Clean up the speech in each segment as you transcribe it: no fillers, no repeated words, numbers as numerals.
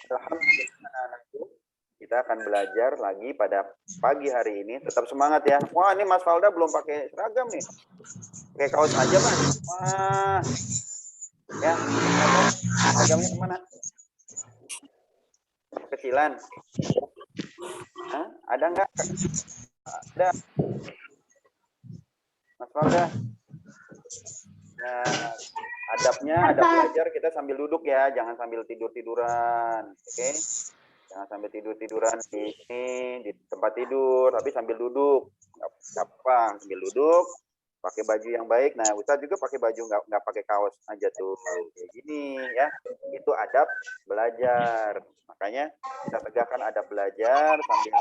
Alhamdulillah anak-anakku, kita akan belajar lagi pada pagi hari ini. Tetap semangat ya. Wah, ini Mas Valda belum pakai seragam nih. Pakai kaos aja, Mas. Wah. Ya, seragamnya kemana? Kecilan. Hah? Ada nggak? Ada. Mas Valda. Nah, adab belajar kita sambil duduk ya, jangan sambil tidur-tiduran. Oke? Jangan sambil tidur-tiduran di tempat tidur, tapi sambil duduk. Apa? Sambil duduk, pakai baju yang baik. Nah, Ustaz juga pakai baju nggak pakai kaos aja tuh. Kayak gini ya. Itu adab belajar. Makanya kita tegakkan adab belajar sambil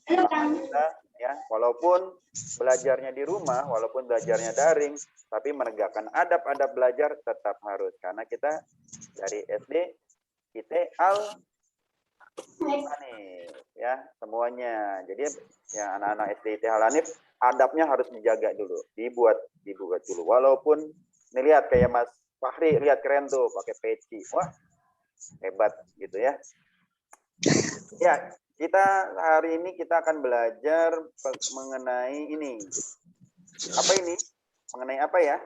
kita ya, walaupun belajarnya di rumah, walaupun belajarnya daring, tapi menegakkan adab-adab belajar tetap harus, karena kita dari SD kita Hanif ya semuanya. Jadi ya anak-anak SD IT Hanif adabnya harus dijaga dulu, dibuat dulu. Walaupun nih lihat kayak Mas Fahri, lihat keren tuh pakai peci, wah hebat gitu ya. Ya, kita hari ini kita akan belajar mengenai ini. Apa ini? Mengenai apa ya?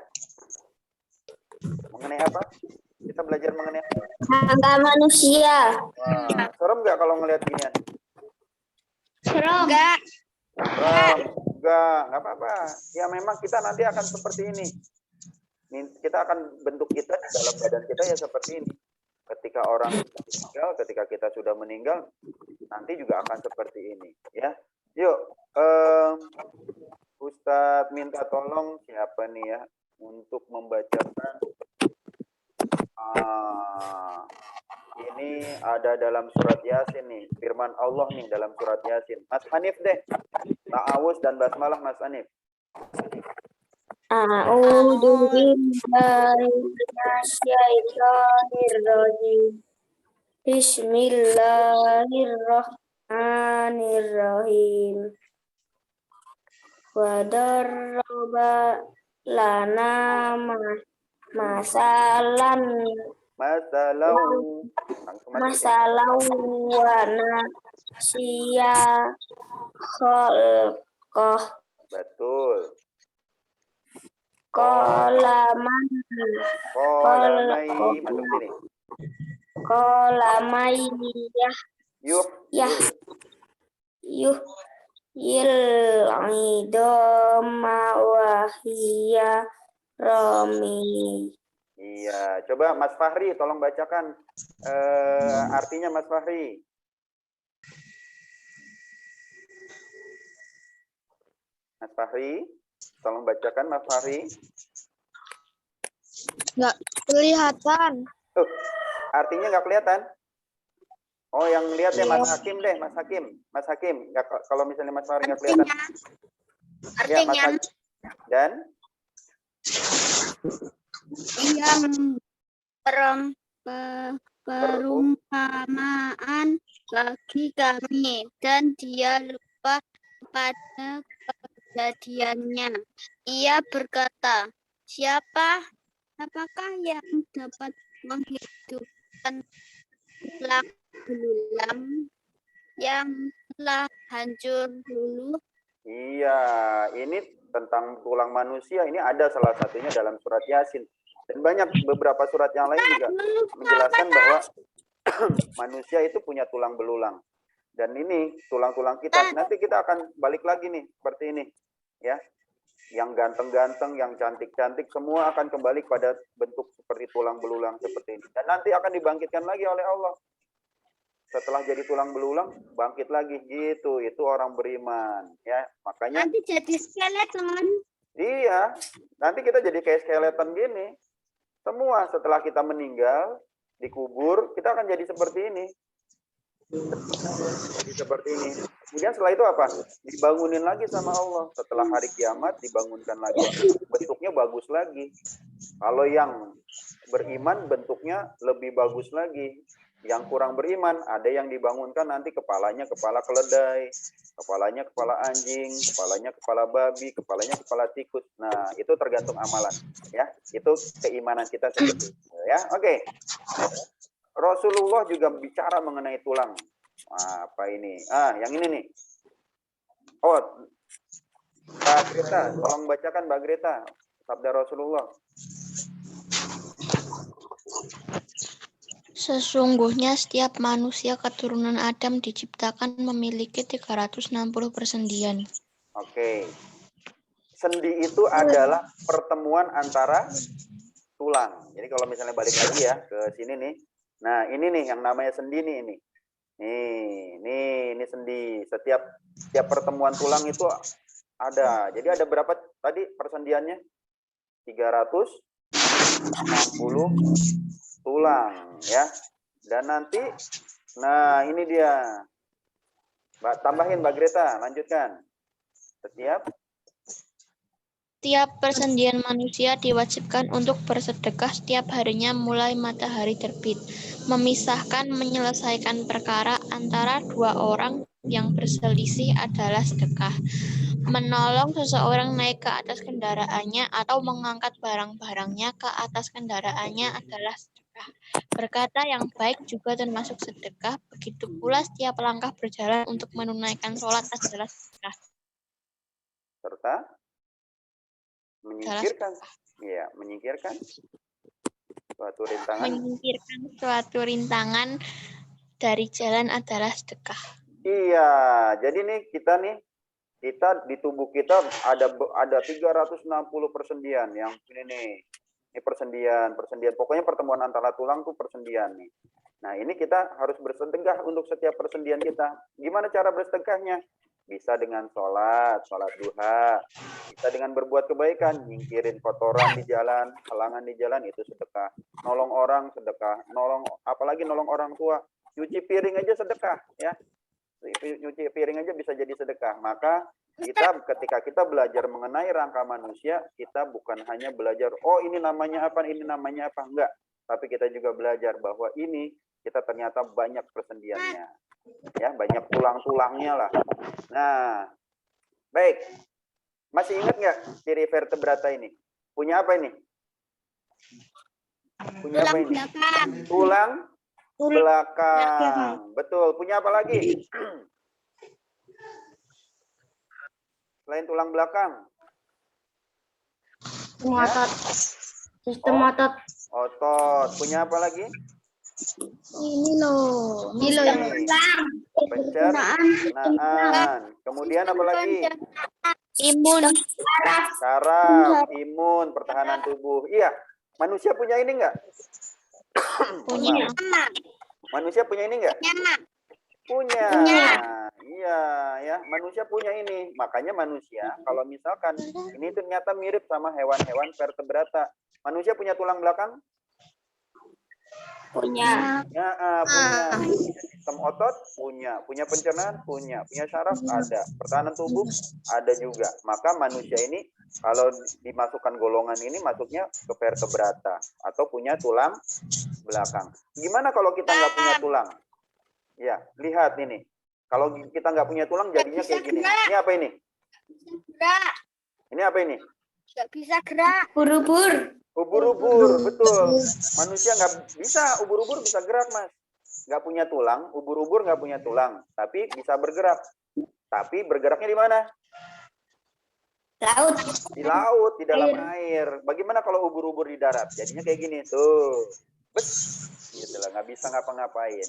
Mengenai apa? Kita belajar mengenai hak manusia. Wah, serem nggak kalau ngelihat ginian? Serem. Enggak. Serem. Nggak apa-apa. Ya memang kita nanti akan seperti ini. Kita akan bentuk kita di dalam badan kita ya seperti ini. Ketika orang meninggal, ketika kita sudah meninggal, nanti juga akan seperti ini, ya. Yuk, Ustadz minta tolong siapa nih ya untuk membacakan. Ini ada dalam surat Yasin nih, firman Allah nih dalam surat Yasin. Mas Hanif deh, ta'awuz dan basmalah Mas Hanif. A'udzu billahi minasyaitonir rajim. Bismillahirrahmanirrahim. Wa darraba lana masalan wa nasiya khalqah. Betul. Kolamai idoma wahiyya rami. Iya, coba Mas Fahri tolong bacakan artinya Mas Fahri. Mas Fahri, tolong bacakan Mas Fahri. Nggak kelihatan. Artinya nggak kelihatan? Oh, yang lihat ya Mas Hakim deh, Mas Hakim. Mas Hakim, nggak, kalau misalnya Mas Fahri nggak kelihatan. Artinya. Ya, Mas Hakim. Dan? Yang perumpamaan bagi kami dan dia lupa pada kejadiannya. Ia berkata, apakah yang dapat menghidupkan tulang belulang yang telah hancur dulu? Iya, ini tentang tulang manusia. Ini ada salah satunya dalam surat Yasin. Dan banyak beberapa surat yang lain juga menjelaskan bahwa manusia itu punya tulang belulang. Dan ini tulang-tulang kita. Nanti kita akan balik lagi nih seperti ini, ya. Yang ganteng-ganteng, yang cantik-cantik, semua akan kembali pada bentuk seperti tulang belulang seperti ini. Dan nanti akan dibangkitkan lagi oleh Allah. Setelah jadi tulang belulang, bangkit lagi gitu. Itu orang beriman, ya. Makanya nanti jadi skeleton. Iya, nanti kita jadi kayak skeleton gini. Semua setelah kita meninggal, dikubur, kita akan jadi seperti ini. Jadi seperti ini. Kemudian setelah itu apa? Dibangunin lagi sama Allah. Setelah hari kiamat, dibangunkan lagi. Bentuknya bagus lagi. Kalau yang beriman, bentuknya lebih bagus lagi. Yang kurang beriman, ada yang dibangunkan nanti kepalanya kepala keledai, kepalanya kepala anjing, kepalanya kepala babi, kepalanya kepala tikus. Nah, itu tergantung amalan, ya. Itu keimanan kita seperti itu, ya. Oke. Rasulullah juga bicara mengenai tulang. Apa ini? Yang ini nih. Oh, Mbak Greta, tolong bacakan Mbak Greta, sabda Rasulullah. Sesungguhnya setiap manusia keturunan Adam diciptakan memiliki 360 persendian. Oke. Sendi itu adalah pertemuan antara tulang. Jadi kalau misalnya balik lagi ya ke sini nih. Nah, ini nih yang namanya sendi nih ini. Ini sendi. Setiap pertemuan tulang itu ada. Jadi ada berapa tadi persendiannya? 360 tulang ya. Dan nanti nah ini dia. Mbak tambahin Mbak Greta, lanjutkan. Tiap persendian manusia diwajibkan untuk bersedekah setiap harinya mulai matahari terbit. Memisahkan menyelesaikan perkara antara dua orang yang berselisih adalah sedekah. Menolong seseorang naik ke atas kendaraannya atau mengangkat barang-barangnya ke atas kendaraannya adalah sedekah. Berkata yang baik juga termasuk sedekah. Begitu pula setiap langkah berjalan untuk menunaikan sholat adalah sedekah. Serta menyingkirkan, ya, menyingkirkan suatu rintangan. Menyingkirkan suatu rintangan dari jalan adalah sedekah. Iya, jadi nih kita di tubuh kita ada 360 persendian yang ini nih. Ini persendian. Pokoknya pertemuan antara tulang tuh persendian nih. Nah, ini kita harus bersedekah untuk setiap persendian kita. Gimana cara bersedekahnya? Bisa dengan sholat duha, bisa dengan berbuat kebaikan, nyingkirin kotoran di jalan, halangan di jalan, itu sedekah. Nolong orang sedekah, apalagi nolong orang tua, nyuci piring aja sedekah ya. Nyuci piring aja bisa jadi sedekah. Maka kita ketika kita belajar mengenai rangka manusia, kita bukan hanya belajar ini namanya apa, enggak, tapi kita juga belajar bahwa ini kita ternyata banyak persendiannya. Ya, banyak tulang-tulangnya lah. Nah, baik. Masih ingat nggak ciri vertebrata ini? Punya apa ini? Punya apa ini? Tulang belakang. Betul. Punya apa lagi? Selain tulang belakang. Otot. Sistem otot. Otot. Punya apa lagi? Ini loh yang pencernaan. Kemudian apa lagi? Imun. Saraf, imun, pertahanan tubuh. Iya. Manusia punya ini enggak? Punya. Manusia punya ini enggak? Punya. Iya, ya. Manusia punya ini. Makanya manusia, kalau misalkan ini ternyata mirip sama hewan-hewan vertebrata. Manusia punya tulang belakang? punya. Ya, punya. Sistem otot punya pencernaan punya saraf ada, pertahanan tubuh ada juga. Maka manusia ini kalau dimasukkan golongan ini masuknya ke vertebrata atau punya tulang belakang. Gimana kalau kita nggak punya tulang? Ya, lihat ini. Kalau kita nggak punya tulang jadinya kayak gini. Ini apa ini? Ini apa ini? Nggak bisa gerak. Ubur-ubur, betul. Manusia nggak bisa, ubur-ubur bisa gerak, Mas. Nggak punya tulang, ubur-ubur nggak punya tulang, tapi bisa bergerak. Tapi bergeraknya di mana? Laut. Di laut, di dalam air. Bagaimana kalau ubur-ubur di darat? Jadinya kayak gini, tuh. Bes, gitu lah, nggak bisa ngapa-ngapain.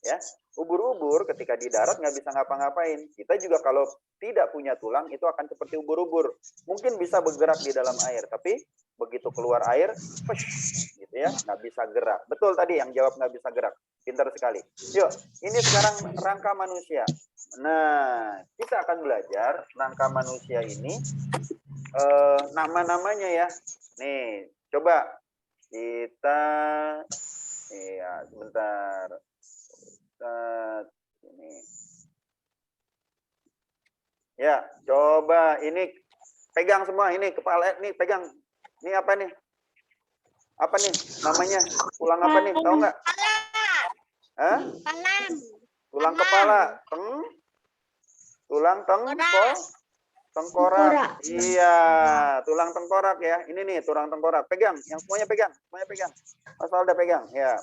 Ya, ubur-ubur ketika di darat nggak bisa ngapa-ngapain. Kita juga kalau tidak punya tulang itu akan seperti ubur-ubur. Mungkin bisa bergerak di dalam air, tapi begitu keluar air, gitu ya, nggak bisa gerak. Betul tadi yang jawab nggak bisa gerak. Pintar sekali. Yuk, ini sekarang rangka manusia. Nah, kita akan belajar rangka manusia ini nama-namanya ya. Nih, coba kita sebentar. Ini. Ya, coba ini pegang semua ini kepala ini pegang. Ini apa nih? Apa nih namanya? Tulang apa nih? Tahu nggak? Hah? Tulang kepala. Tulang tengkorak. Iya, tulang tengkorak ya. Ini nih tulang tengkorak. Pegang, yang semuanya pegang. Mas Alda pegang. Ya.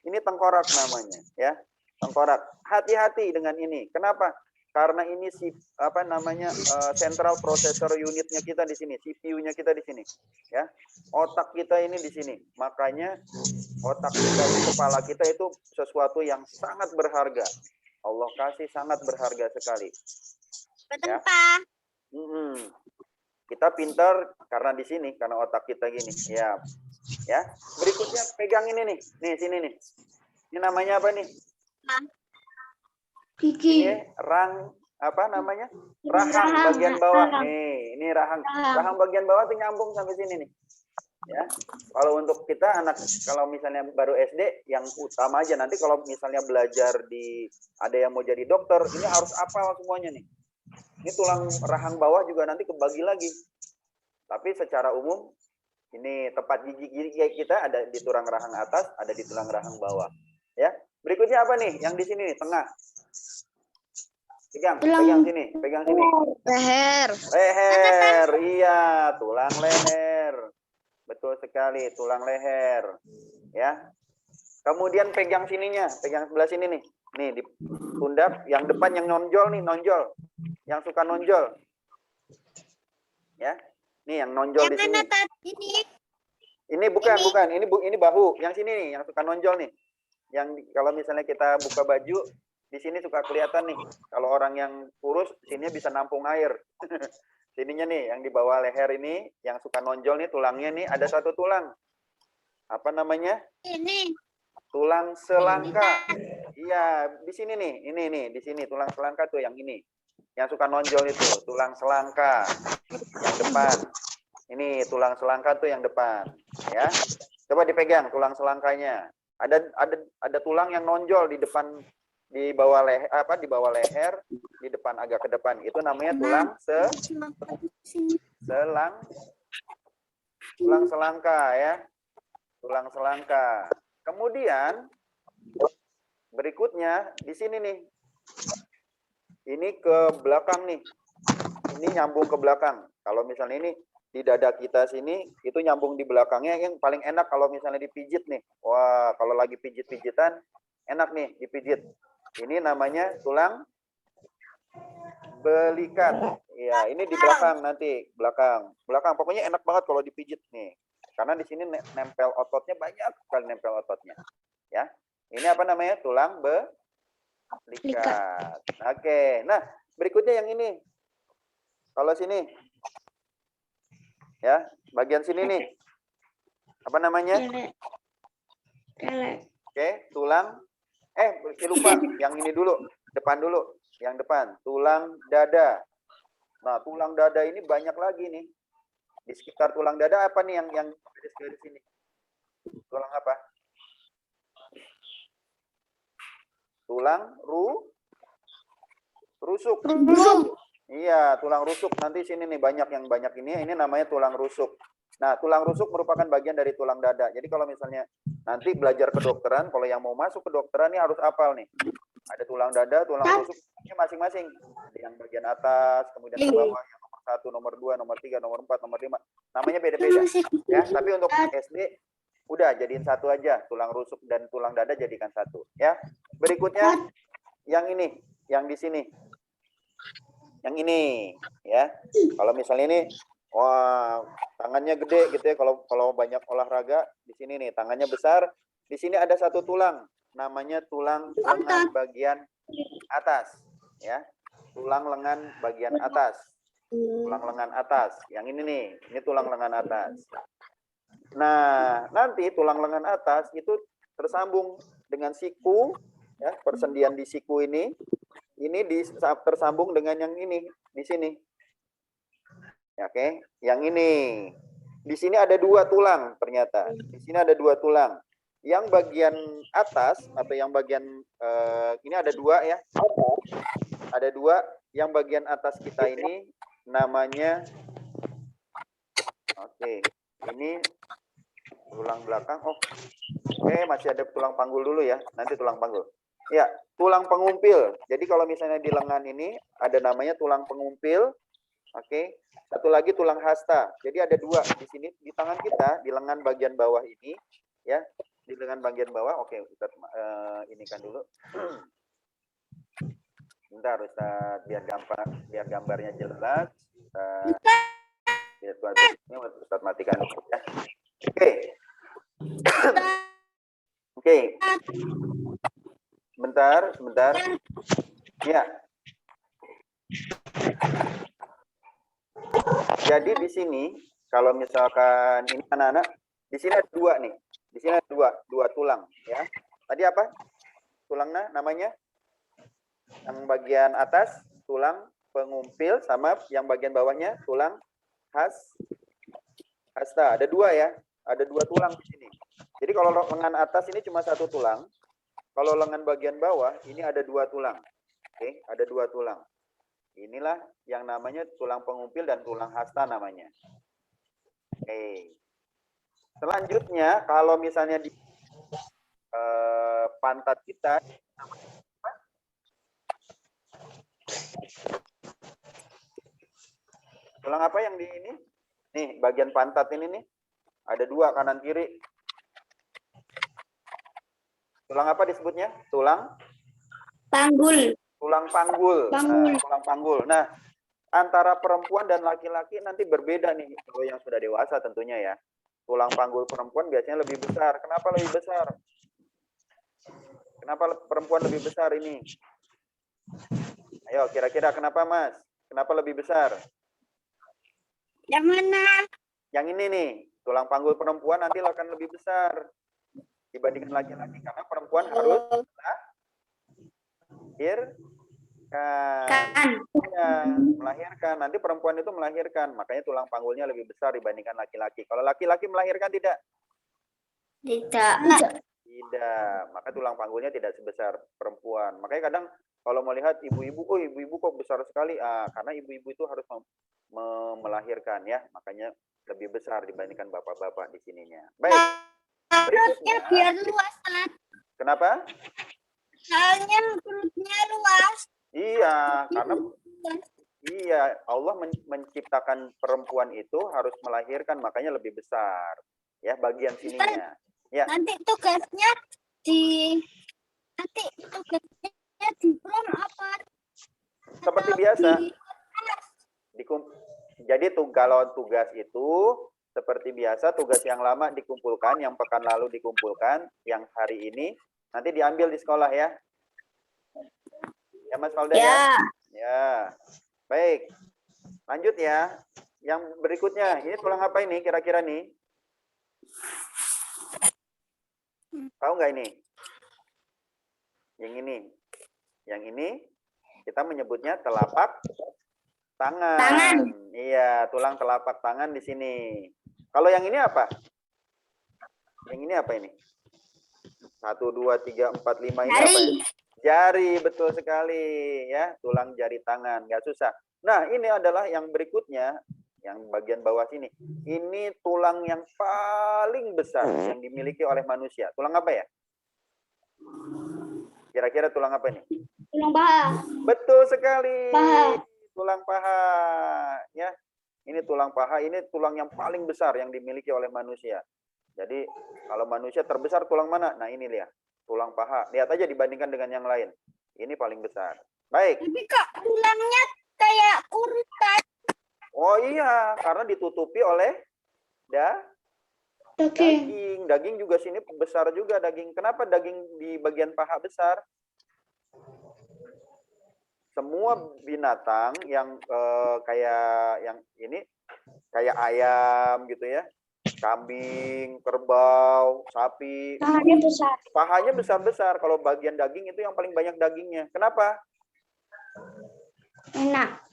Ini tengkorak namanya, ya. Tengkorak. Hati-hati dengan ini. Kenapa? Karena ini si central processor unitnya kita di sini, CPU-nya kita di sini, ya. Otak kita ini di sini. Makanya otak kita, kepala kita itu sesuatu yang sangat berharga. Allah kasih sangat berharga sekali. Ya. Kita pintar karena di sini, karena otak kita gini. Ya. Ya. Berikutnya pegang ini nih. Nih sini nih. Ini namanya apa nih? Gigi. Ini rahang bagian bawah. Nih, ini rahang bagian bawah tuh nyambung sampai sini nih. Ya. Kalau untuk kita kalau misalnya baru SD yang utama aja, nanti kalau misalnya belajar ada yang mau jadi dokter, ini harus hafal semuanya nih. Ini tulang rahang bawah juga nanti kebagi lagi. Tapi secara umum ini tempat gigi kita ada di tulang rahang atas, ada di tulang rahang bawah. Ya. Berikutnya apa nih? Yang di sini nih, tengah. Pegang sini. Leher. Leher, iya, tulang leher. Betul sekali, tulang leher. Ya. Kemudian pegang sininya, pegang sebelah sini nih. Nih di pundak yang depan yang nonjol nih, Yang suka nonjol. Ya. Nih yang nonjol di sini. Ini bukan. Ini bahu. Yang sini nih, yang suka nonjol nih. Yang kalau misalnya kita buka baju, di sini suka kelihatan nih. Kalau orang yang kurus, sini bisa nampung air. Sininya nih, yang di bawah leher ini, yang suka nonjol nih, tulangnya nih, ada satu tulang. Apa namanya? Ini. Tulang selangka. Iya, di sini nih. Ini nih, di sini tulang selangka tuh yang ini. Yang suka nonjol itu, tulang selangka. Yang depan. Ini tulang selangka tuh yang depan. Ya. Coba dipegang tulang selangkanya. Ada tulang yang nonjol di depan, di bawah leher, di depan, agak ke depan. Itu namanya tulang selangka, ya. Tulang selangka. Kemudian berikutnya di sini nih. Ini ke belakang nih. Ini nyambung ke belakang. Kalau misalnya ini di dada kita sini, itu nyambung di belakangnya, yang paling enak kalau misalnya dipijit nih. Wah, kalau lagi pijit-pijitan, enak nih dipijit. Ini namanya tulang belikat. Ya, ini di belakang nanti, belakang. Pokoknya enak banget kalau dipijit nih. Karena di sini nempel ototnya, banyak sekali nempel ototnya. Ya. Ini apa namanya? Tulang belikat. Oke. Nah, berikutnya yang ini. Kalau sini. Ya, bagian sini nih. Apa namanya? Oke, tulang. Lupa. Yang ini dulu. Depan dulu. Yang depan. Tulang dada. Nah, tulang dada ini banyak lagi nih. Di sekitar tulang dada apa nih yang garis-garis ini? Tulang apa? Tulang rusuk. Iya, tulang rusuk. Nanti sini nih banyak ini namanya tulang rusuk. Nah, tulang rusuk merupakan bagian dari tulang dada. Jadi kalau misalnya nanti belajar kedokteran, kalau yang mau masuk kedokteran ini harus hafal nih. Ada tulang dada, tulang rusuk, ini masing-masing. Yang bagian atas, kemudian ke bawah, yang nomor 1, nomor 2, nomor 3, nomor 4, nomor 5. Namanya beda-beda. Ya, tapi untuk SD udah jadiin satu aja, tulang rusuk dan tulang dada jadikan satu. Ya. Berikutnya yang ini, yang di sini. Yang ini, ya. Kalau misalnya ini, wah, tangannya gede gitu ya. Kalau banyak olahraga, di sini nih, tangannya besar. Di sini ada satu tulang, namanya tulang lengan bagian atas, ya. Tulang lengan bagian atas. Tulang lengan atas. Yang ini nih, ini tulang lengan atas. Nah, nanti tulang lengan atas itu tersambung dengan siku, ya, persendian di siku ini tersambung dengan yang ini di sini. Oke, yang ini. Di sini ada dua tulang ternyata. Di sini ada dua tulang. Yang bagian atas atau yang bagian ini ada dua ya. Ada dua. Yang bagian atas kita ini namanya, oke, ini tulang belakang. Masih ada tulang panggul dulu ya. Nanti tulang panggul. Ya, tulang pengumpil. Jadi kalau misalnya di lengan ini ada namanya tulang pengumpil. Oke. Satu lagi tulang hasta. Jadi ada dua di sini di tangan kita, di lengan bagian bawah ini, ya. di lengan bagian bawah. Oke, Ustaz ini kan dulu. Bentar Ustaz, biar gambarnya jelas. Ustaz matikan ya. Oke. Oke. Sebentar. Ya. Jadi di sini kalau misalkan ini anak-anak, di sini ada dua nih. Di sini ada dua tulang ya. Tadi apa? Tulangnya namanya? Yang bagian atas tulang pengumpil sama yang bagian bawahnya tulang hasta. Ada dua ya. Ada dua tulang di sini. Jadi kalau lengan atas ini cuma satu tulang. Kalau lengan bagian bawah ini ada dua tulang. Oke, ada dua tulang. Inilah yang namanya tulang pengumpil dan tulang hasta namanya. Oke. Selanjutnya kalau misalnya di pantat kita, tulang apa yang di ini? Nih, bagian pantat ini nih. Ada dua kanan kiri. Tulang apa disebutnya? Tulang Panggul. tulang panggul. Nah, tulang panggul. Nah, antara perempuan dan laki-laki nanti berbeda nih. Kalau yang sudah dewasa tentunya ya. Tulang panggul perempuan biasanya lebih besar. Kenapa lebih besar? Kenapa perempuan lebih besar ini? Ayo, kira-kira kenapa, Mas? Kenapa lebih besar? Yang mana? Yang ini nih, tulang panggul perempuan nanti akan lebih besar dibandingkan laki-laki karena perempuan harus melahirkan. Nanti perempuan itu melahirkan, makanya tulang panggulnya lebih besar dibandingkan laki-laki. Kalau laki-laki melahirkan tidak? Tidak. Maka tulang panggulnya tidak sebesar perempuan. Makanya kadang kalau melihat ibu-ibu, oh ibu-ibu kok besar sekali, karena ibu-ibu itu harus melahirkan ya, makanya lebih besar dibandingkan bapak-bapak di sininya. Baik. Perutnya biar luas, Tat. Kenapa? Soalnya perutnya luas. Iya, karena Allah menciptakan perempuan itu harus melahirkan, makanya lebih besar ya bagian sininya. Ya. Nanti tugasnya di prom apa? Seperti biasa. Jadi kalau tugas itu seperti biasa, tugas yang lama dikumpulkan, yang pekan lalu dikumpulkan, yang hari ini nanti diambil di sekolah ya. Ya Mas Valda ya. Ya. Baik. Lanjut ya. Yang berikutnya, ini tulang apa ini kira-kira nih? Tahu nggak ini? Yang ini. Yang ini kita menyebutnya telapak tangan. Iya, tulang telapak tangan di sini. Kalau yang ini apa? Yang ini apa ini? 1, 2, 3, 4, 5 ini apa ya? Jari, betul sekali ya. Tulang jari tangan, nggak susah. Nah, ini adalah yang berikutnya, yang bagian bawah sini. Ini tulang yang paling besar yang dimiliki oleh manusia. Tulang apa ya? Kira-kira tulang apa ini? Tulang paha. Betul sekali. Paha. Tulang paha ya. Ini tulang paha, ini tulang yang paling besar yang dimiliki oleh manusia. Jadi kalau manusia terbesar tulang mana? Nah ini lihat, tulang paha. Lihat aja dibandingkan dengan yang lain. Ini paling besar. Baik. Tapi kok tulangnya kayak urutan? Oh iya, karena ditutupi oleh daging. Daging juga sini besar juga daging. Kenapa daging di bagian paha besar? Semua binatang yang kayak yang ini kayak ayam gitu ya, kambing, kerbau, sapi, pahanya besar-besar. Kalau bagian daging itu yang paling banyak dagingnya. Kenapa? Enak.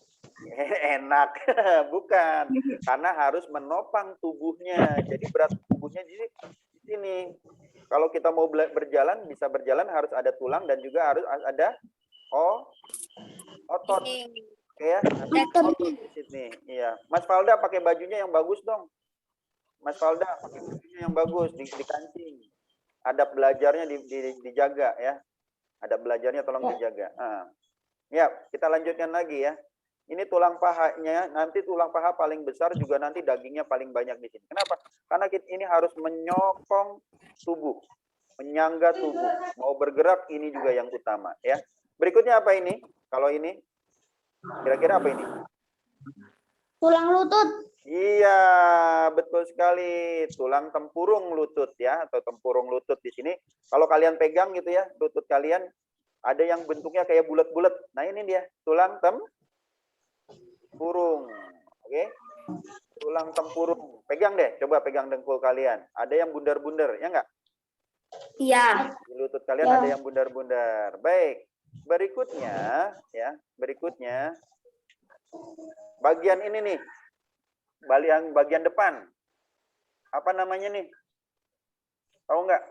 Enak, bukan, karena harus menopang tubuhnya. Jadi berat tubuhnya di sini. Kalau kita mau berjalan, bisa berjalan harus ada tulang dan juga harus ada otot. Oke ya, otot di sini. Iya, Mas Valda pakai bajunya yang bagus dong. Mas Valda pakai bajunya yang bagus di kancing. Adab belajarnya dijaga ya. Adab belajarnya tolong dijaga. Ya, kita lanjutkan lagi ya. Ini tulang pahanya, nanti tulang paha paling besar juga nanti dagingnya paling banyak di sini. Kenapa? Karena ini harus menyokong tubuh. menyangga tubuh, mau bergerak ini juga yang utama ya. Berikutnya apa ini? Kalau ini kira-kira apa ini? Tulang lutut. Iya, betul sekali. Tulang tempurung lutut ya, atau tempurung lutut di sini. Kalau kalian pegang gitu ya, lutut kalian ada yang bentuknya kayak bulat-bulat. Nah, ini dia, tulang tempurung. Oke. Tulang tempurung. Pegang deh, coba pegang dengkul kalian. Ada yang bundar-bundar, ya enggak? Iya. Di lutut kalian ada yang bundar-bundar. Baik. Berikutnya ya, berikutnya bagian ini nih. Bagian depan. Apa namanya nih? Tahu nggak?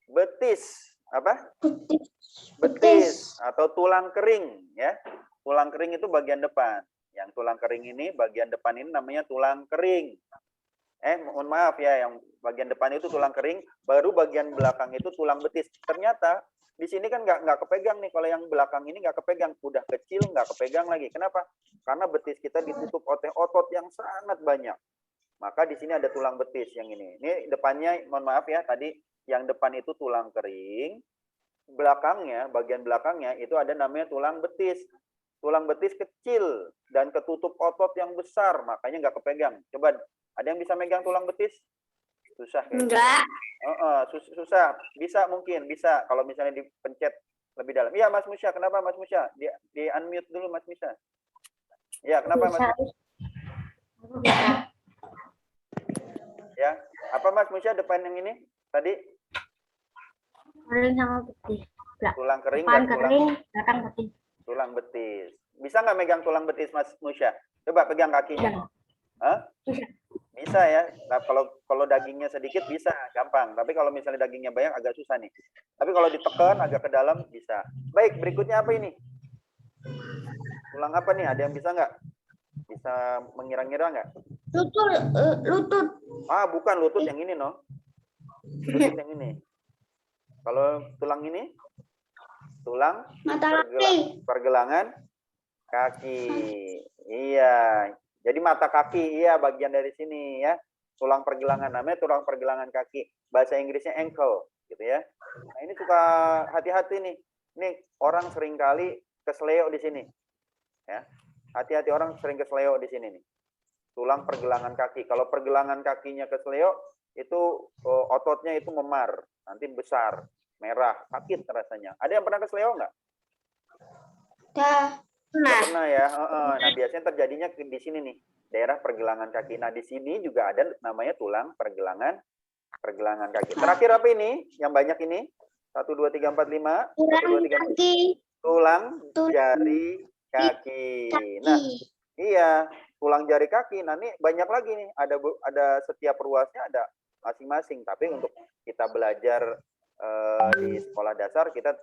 Betis. Apa? Betis atau tulang kering ya. Tulang kering itu bagian depan. Yang tulang kering ini bagian depan ini namanya tulang kering. Mohon maaf ya, yang bagian depan itu tulang kering, baru bagian belakang itu tulang betis. Ternyata di sini kan nggak kepegang nih, kalau yang belakang ini nggak kepegang, udah kecil nggak kepegang lagi. Kenapa? Karena betis kita ditutup oleh otot yang sangat banyak. Maka di sini ada tulang betis yang ini. Ini depannya, mohon maaf ya, tadi yang depan itu tulang kering, belakangnya, bagian belakangnya itu ada namanya tulang betis. Tulang betis kecil dan ketutup otot yang besar, makanya nggak kepegang. Coba, ada yang bisa megang tulang betis? Susah kayaknya. Enggak. Susah. Bisa mungkin, bisa kalau misalnya dipencet lebih dalam. Iya, Mas Musya. Kenapa Mas Musya? Di unmute dulu Mas Musya. Ya, kenapa Mas? Ya, apa Mas Musya depan yang ini tadi? Kering sama betis. Tulang kering Depan dan kering, belakang betis. tulang betis. Bisa nggak megang tulang betis Mas Musya? Coba pegang kakinya. Hah? Bisa ya. Nah, kalau dagingnya sedikit bisa, gampang. Tapi kalau misalnya dagingnya banyak agak susah nih. Tapi kalau ditekan agak ke dalam bisa. Baik, berikutnya apa ini? Tulang apa nih? Ada yang bisa nggak? Bisa mengira-ngira nggak? Lutut. Ah, bukan lutut yang ini, no. Lutut yang ini. Kalau tulang ini? Tulang Mata kaki. pergelangan kaki. Iya. Jadi mata kaki, iya bagian dari sini ya. Tulang pergelangan, namanya tulang pergelangan kaki. Bahasa Inggrisnya ankle, gitu ya. Nah, ini suka hati-hati nih. Ini orang seringkali kesleo di sini. Ya. Hati-hati orang sering kesleo di sini nih. Tulang pergelangan kaki. Kalau pergelangan kakinya kesleo, itu ototnya itu memar, nanti besar, merah, sakit rasanya. Ada yang pernah kesleo nggak? Pernah ya. Nah, biasanya terjadinya di sini nih, daerah pergelangan kaki. Nah, di sini juga ada namanya tulang pergelangan kaki. Terakhir apa ini? Yang banyak ini? 1 2 3 4 5. 1 2 3 4. Tulang jari kaki. Nah, iya, tulang jari kaki. Nah, ini banyak lagi nih. Ada setiap ruasnya ada masing-masing. Tapi untuk kita belajar di sekolah dasar, kita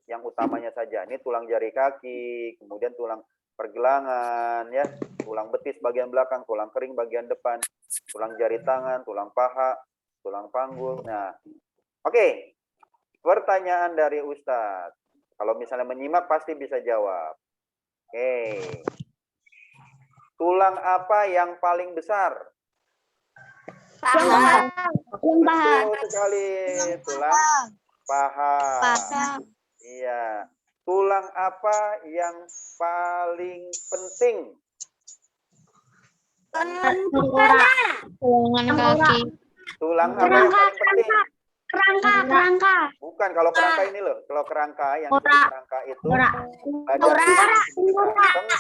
yang utamanya saja. Ini tulang jari kaki, kemudian tulang pergelangan, ya, tulang betis bagian belakang, tulang kering bagian depan, tulang jari tangan, tulang paha, tulang panggul. Nah, oke. Pertanyaan dari Ustadz. Kalau misalnya menyimak pasti bisa jawab. Oke. Tulang apa yang paling besar? Paha. Betul sekali. Tulang paha. Iya. Tulang apa yang paling penting? Tulangan kaki. Tulang apa yang paling penting? Kerangka. Bukan, kalau kerangka ini loh. Kalau kerangka yang disebut kerangka itu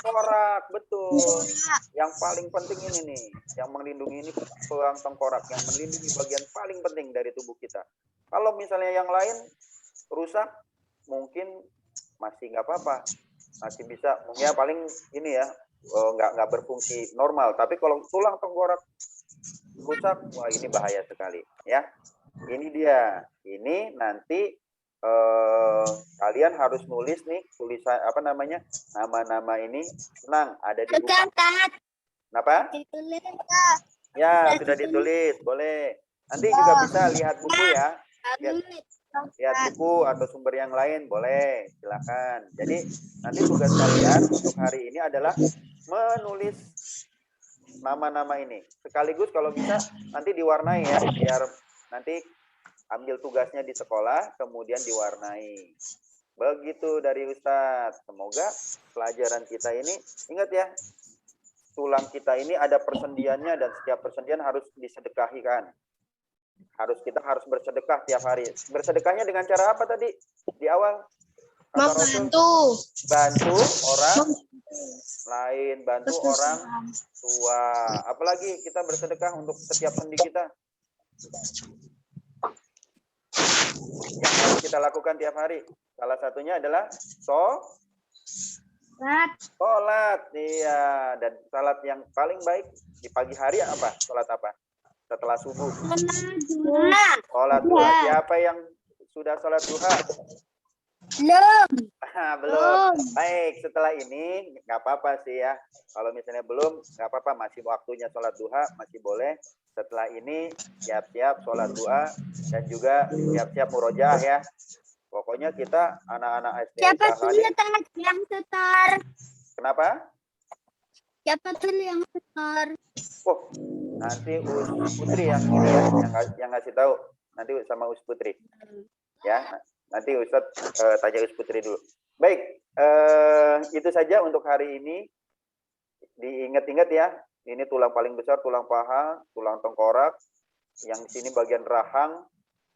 tengkorak, betul. Yang paling penting ini nih, yang melindungi ini tulang tengkorak, yang melindungi bagian paling penting dari tubuh kita. Kalau misalnya yang lain rusak, mungkin masih nggak apa-apa, masih bisa, ya paling ini ya, nggak berfungsi normal. Tapi kalau tulang tengkorak rusak, wah ini bahaya sekali, ya. Ini dia, ini nanti kalian harus nulis nih, tulisan apa namanya, nama-nama ini. Tenang, ada di buku. Kenapa? Ya, sudah ditulis, boleh. Nanti juga bisa lihat buku ya. Lihat buku atau sumber yang lain boleh, silakan. Jadi nanti tugas kalian untuk hari ini adalah menulis nama-nama ini. Sekaligus kalau bisa nanti diwarnai ya, biar nanti ambil tugasnya di sekolah, kemudian diwarnai. Begitu dari Ustadz. Semoga pelajaran kita ini, ingat ya, tulang kita ini ada persendiannya dan setiap persendian harus disedekahikan. Kita harus bersedekah tiap hari. Bersedekahnya dengan cara apa tadi di awal? Membantu. Bantu orang lain, bantu orang tua. Apalagi kita bersedekah untuk setiap sendi kita. Yang harus kita lakukan tiap hari. Salah satunya adalah sholat. Iya, dan sholat yang paling baik di pagi hari apa? Sholat apa? Setelah subuh. Sholat duha. Siapa yang sudah sholat duha? Belum. Baik, setelah ini nggak apa-apa sih ya. Kalau misalnya belum, nggak apa-apa. Masih waktunya sholat duha, masih boleh. Setelah ini siap-siap sholat duha dan juga siap-siap murojaah ya. Pokoknya kita anak-anak SD. Siapa dulu yang setor? Kenapa? Siapa dulu yang setor? Oh, nanti Us Putri yang ini ya, yang ngasih tahu. Nanti sama Us Putri. Ya, nanti Ustadz tanya Us Putri dulu. Baik, itu saja untuk hari ini. Diingat-ingat ya, ini tulang paling besar, tulang paha, tulang tengkorak. Yang di sini bagian rahang.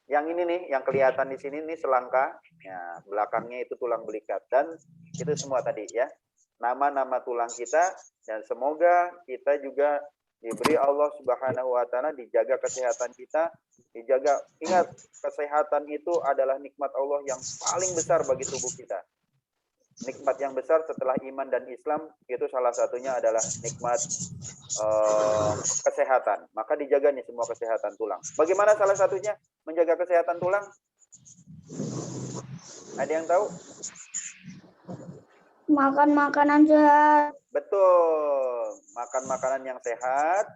Yang ini nih, yang kelihatan di sini nih selangka. Ya, belakangnya itu tulang belikat. Dan itu semua tadi ya. Nama-nama tulang kita. Dan semoga kita juga diberi Allah Subhanahu wa Ta'ala, dijaga kesehatan kita, dijaga. Ingat, kesehatan itu adalah nikmat Allah yang paling besar bagi tubuh kita. Nikmat yang besar setelah iman dan Islam itu salah satunya adalah nikmat kesehatan. Maka dijaga nih semua kesehatan tulang. Bagaimana salah satunya menjaga kesehatan tulang? Ada yang tahu? Makan makanan sehat. Betul, makan makanan yang sehat.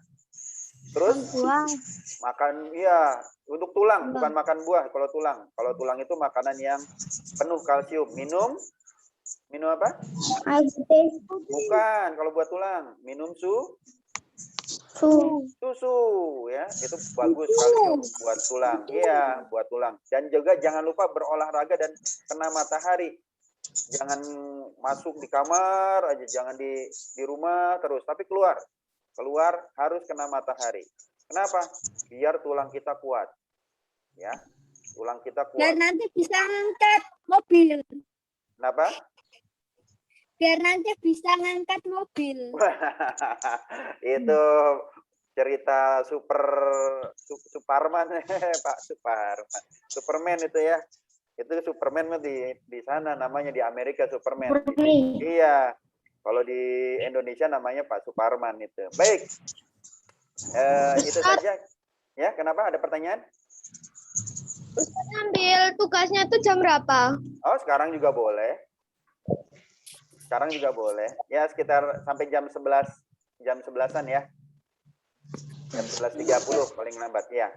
Terus makan, iya, untuk tulang, bukan makan buah kalau tulang. Kalau tulang itu makanan yang penuh kalsium. Minum apa? Bukan, kalau buat tulang, minum susu ya, itu bagus kalsium buat tulang. Iya, buat tulang. Dan juga jangan lupa berolahraga dan kena matahari. Jangan masuk di kamar aja, jangan di rumah terus, tapi keluar harus kena matahari. Kenapa? Biar tulang kita kuat. Ya, tulang kita kuat. Biar nanti bisa ngangkat mobil. Kenapa? Biar nanti bisa ngangkat mobil. Itu cerita Superman Pak Superman itu ya. Itu Superman di sana namanya, di Amerika Superman. Iya. Kalau di Indonesia namanya Pak Suparman itu. Baik. Itu saja. Ya, kenapa? Ada pertanyaan? Ustaz ambil tugasnya tuh jam berapa? Oh, sekarang juga boleh. Sekarang juga boleh. Ya, sekitar sampai jam 11-an ya. Jam 11.30 paling lambat ya.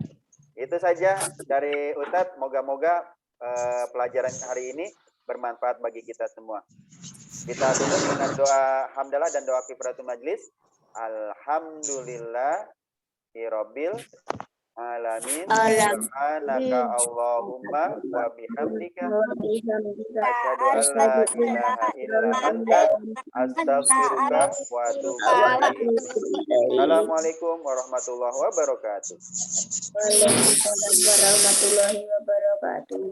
Itu saja dari Ustadz. Moga-moga pelajaran hari ini bermanfaat bagi kita semua. Kita tutup dengan doa hamdalah dan doa kifaratul majlis. Alhamdulillah rabbil alamin. Subhanaka Allahumma wa bihamdika asyhadu an la ilaha illa anta astaghfiruka wa atubu ilaik. Assalamualaikum warahmatullahi wabarakatuh. Waalaikumsalam warahmatullahi wabarakatuh.